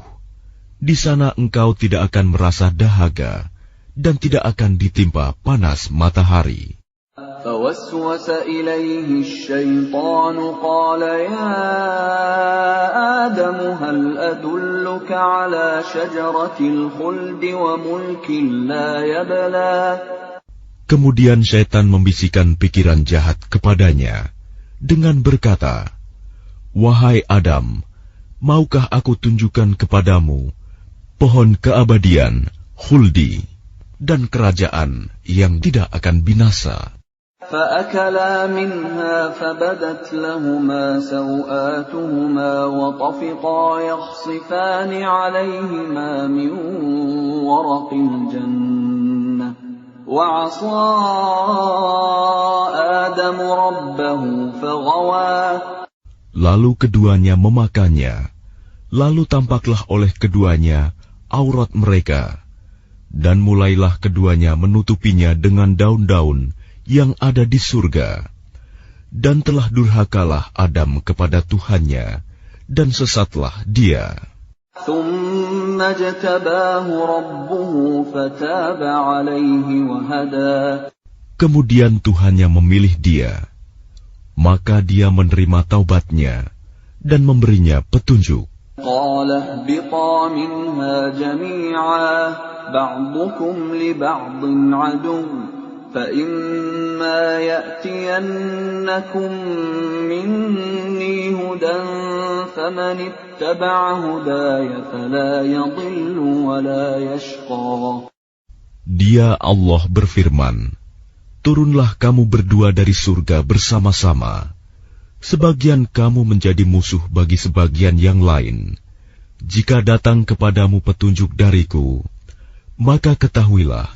di sana engkau tidak akan merasa dahaga dan tidak akan ditimpa panas matahari. فَوَسْوَسَ إِلَيْهِ الشَّيْطَانُ قَالَ يَا آدَمُ هَلْ أَدُلُّكَ عَلَى شَجَرَةِ الْخُلْدِ وَمُلْكٍ لَا يَبْلَى. Kemudian syaitan membisikkan pikiran jahat kepadanya dengan berkata, wahai Adam, maukah aku tunjukkan kepadamu pohon keabadian, khuldi, dan kerajaan yang tidak akan binasa? فَأَكَلَا مِنْهَا فَبَدَتْ لَهُمَا سَوْآتُهُمَا وَطَفِقَا يَخْصِفَانِ عَلَيْهِمَا مِنْ وَرَقِ الْجَنَّةِ وَعَصَىٰ آدم ربه فغوى. Lalu keduanya memakannya. Lalu tampaklah oleh keduanya aurat mereka. Dan mulailah keduanya menutupinya dengan daun-daun yang ada di surga. Dan telah durhakalah Adam kepada Tuhannya, dan sesatlah dia. ثم اجتباه ربه فتاب عليه وهدى. Kemudian Tuhannya memilih dia, maka dia menerima taubatnya dan memberinya petunjuk. قال اهبطا منها جميعا بعضكم لبعض عدو فإما يأتينكم مني هدى فمن اتبع هداي فلا يضل ولا يشقى. Dia Allah berfirman, turunlah kamu berdua dari surga bersama-sama. Sebagian kamu menjadi musuh bagi sebagian yang lain. Jika datang kepadamu petunjuk dariku, maka ketahuilah,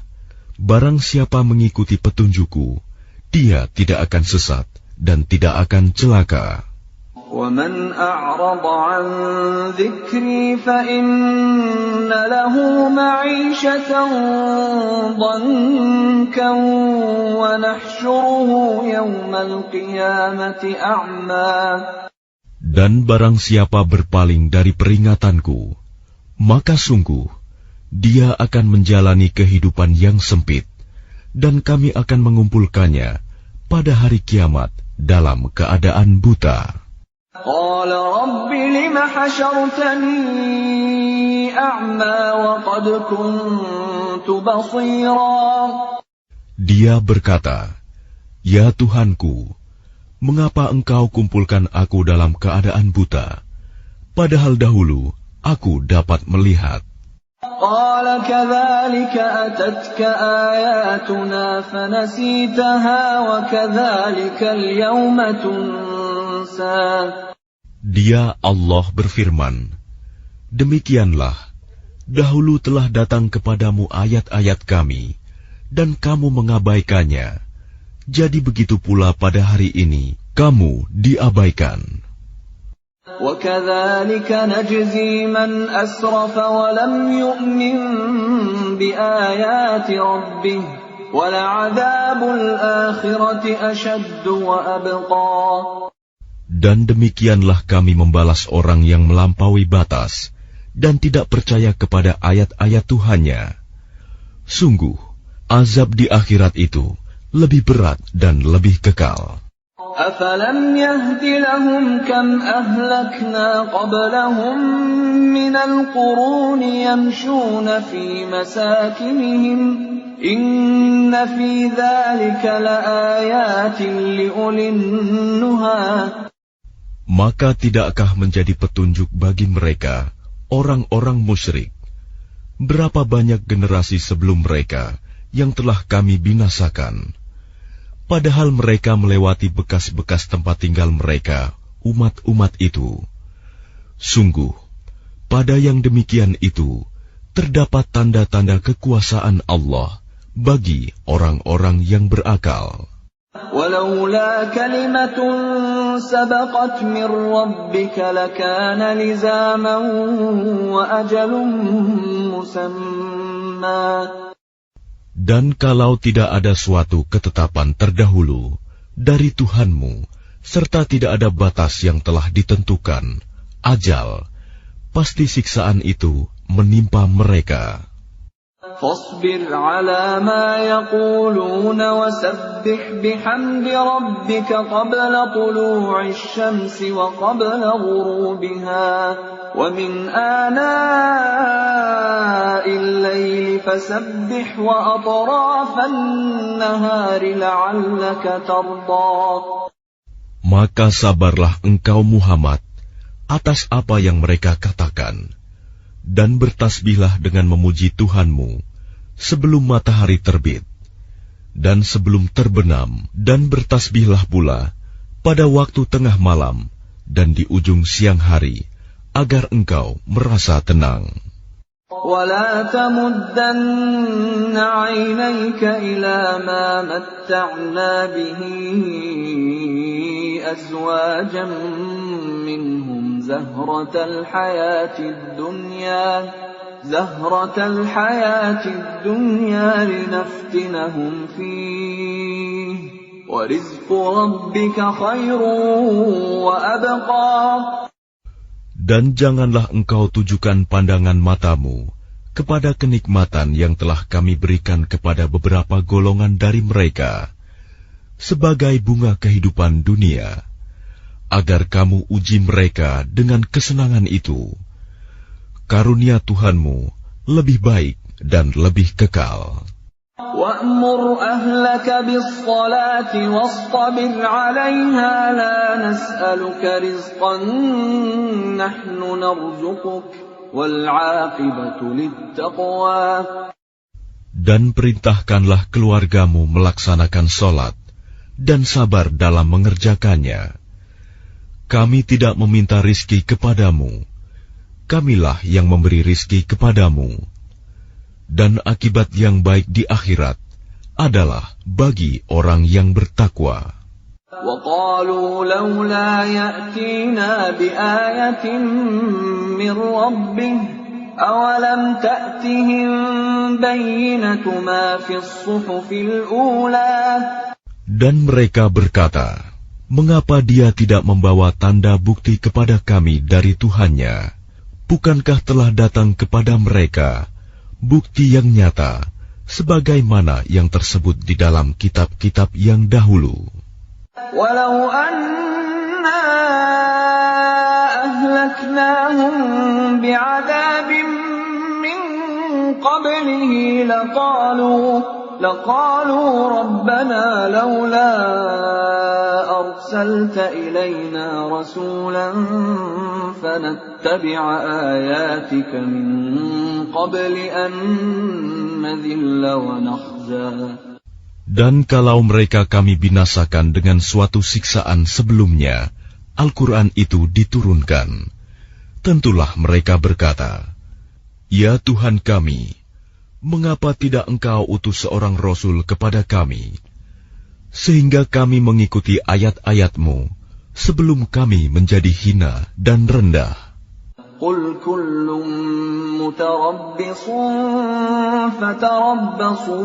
barang siapa mengikuti petunjukku, dia tidak akan sesat dan tidak akan celaka. وَمَنْ أَعْرَضَ عَنْ ذِكْرِي فَإِنَّ لَهُ مَعِيشَةً ضَنكًا وَنَحْشُرُهُ يَوْمَ الْقِيَامَةِ أَعْمَى. Dan barang siapa berpaling dari peringatanku, maka sungguh dia akan menjalani kehidupan yang sempit, dan kami akan mengumpulkannya pada hari kiamat dalam keadaan buta. قال رب لم حشرتني أعمى وقد كنت بصيرا. Dia berkata, ya Tuhanku, mengapa engkau kumpulkan aku dalam keadaan buta, padahal dahulu aku dapat melihat. قال كذلك أتتك آياتنا فنسيتها وكذلك اليوم تنسى. Dia Allah berfirman, demikianlah, dahulu telah datang kepadamu ayat-ayat kami, dan kamu mengabaikannya. Jadi begitu pula pada hari ini, kamu diabaikan. وَكَذَلِكَ نَجْزِي مَنْ أَسْرَفَ وَلَمْ يُؤْمِنْ بِآيَاتِ رَبِّهِ وَلَعَذَابُ الْآخِرَةِ أَشَدُّ وَأَبْقَى. Dan demikianlah kami membalas orang yang melampaui batas dan tidak percaya kepada ayat-ayat Tuhannya. Sungguh, azab di akhirat itu lebih berat dan lebih kekal. أَفَلَمْ يَهْدِ لَهُمْ كَمْ أَهْلَكْنَا قَبْلَهُمْ مِنَ الْقُرُونِ يَمْشُونَ فِي مَسَاكِنِهِمْ إِنَّ فِي ذَلِكَ لَآيَاتٍ لِأُولِي النُّهَى. Maka tidakkah menjadi petunjuk bagi mereka, orang-orang musyrik, berapa banyak generasi sebelum mereka yang telah kami binasakan, padahal mereka melewati bekas-bekas tempat tinggal mereka, umat-umat itu. Sungguh, pada yang demikian itu, terdapat tanda-tanda kekuasaan Allah bagi orang-orang yang berakal. وَلَوْلَا كَلِمَةٌ سَبَقَتْ مِنْ رَبِّكَ لَكَانَ لِزَامًا وَأَجَلٌ مُّسَمًّى. Dan kalau tidak ada suatu ketetapan terdahulu dari Tuhanmu, serta tidak ada batas yang telah ditentukan, ajal, pasti siksaan itu menimpa mereka. فاصبر على ما يقولون وسبح بحمد ربك قبل طلوع الشمس وقبل غروبها ومن آناء الليل فسبح وأطراف النهار لعلك ترضى. Maka sabarlah engkau Muhammad atas apa yang mereka katakan, dan bertasbihlah dengan memuji Tuhanmu sebelum matahari terbit dan sebelum terbenam, dan bertasbihlah pula pada waktu tengah malam dan di ujung siang hari, agar engkau merasa tenang. ولا تمدن عينيك إلى ما متعنا به أزواجا منهم زهرة الحياة الدنيا لنفتنهم فيه وَرِزْقُ رَبِّكَ خَيْرٌ وَأَبْقَى. Dan janganlah engkau tujukan pandangan matamu kepada kenikmatan yang telah kami berikan kepada beberapa golongan dari mereka sebagai bunga kehidupan dunia, agar kamu uji mereka dengan kesenangan itu. Karunia Tuhanmu lebih baik dan lebih kekal. وَأْمُرْ أَهْلَكَ بِالصَّلَاةِ وَاصْطَبِرْ عَلَيْهَا لَا نَسْأَلُكَ رِزْقًا نَحْنُ نَرْزُقُكَ وَالْعَاقِبَةُ لِلتَّقْوَى. Dan perintahkanlah keluargamu melaksanakan sholat dan sabar dalam mengerjakannya. Kami tidak meminta rizki kepadamu, kamilah yang memberi rizki kepadamu. Dan akibat yang baik di akhirat adalah bagi orang yang bertakwa. وَقَالُوا لَوْلَا يَأْتِينَا بِآيَةٍ مِّن رَّبِّهِ أَوَلَمْ تَأْتِهِم بَيِّنَةُ مَا فِي الصُّحُفِ الْأُولَى. Dan mereka berkata, mengapa dia tidak membawa tanda bukti kepada kami dari Tuhannya? Bukankah telah datang kepada mereka bukti yang nyata, sebagaimana yang tersebut di dalam kitab-kitab yang dahulu. Walau anna ahlaknahum bi'adabin min qablihi laqalu rabbana lawla arsalta ilayna rasulan fanattabi'a ayatika min qabli an nadhilla wa nakhza. Dan kalau mereka kami binasakan dengan suatu siksaan sebelumnya, Al-Quran itu diturunkan, tentulah mereka berkata, Ya Tuhan kami, mengapa tidak Engkau utus seorang Rasul kepada kami, sehingga kami mengikuti ayat-ayat-Mu sebelum kami menjadi hina dan rendah. Qul kullun mutarabbisun fatarabbasu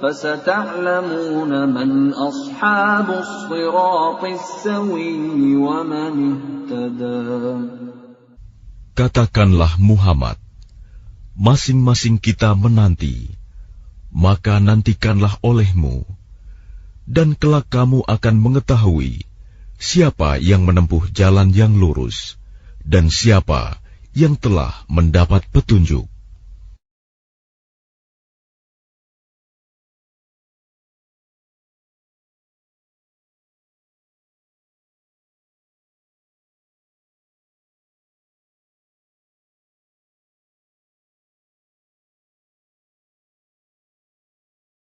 fasata'lamuna man ashabus siratis sawiyyi wa man ihtada. Katakanlah Muhammad, masing-masing kita menanti, maka nantikanlah olehmu, dan kelak kamu akan mengetahui siapa yang menempuh jalan yang lurus, dan siapa yang telah mendapat petunjuk.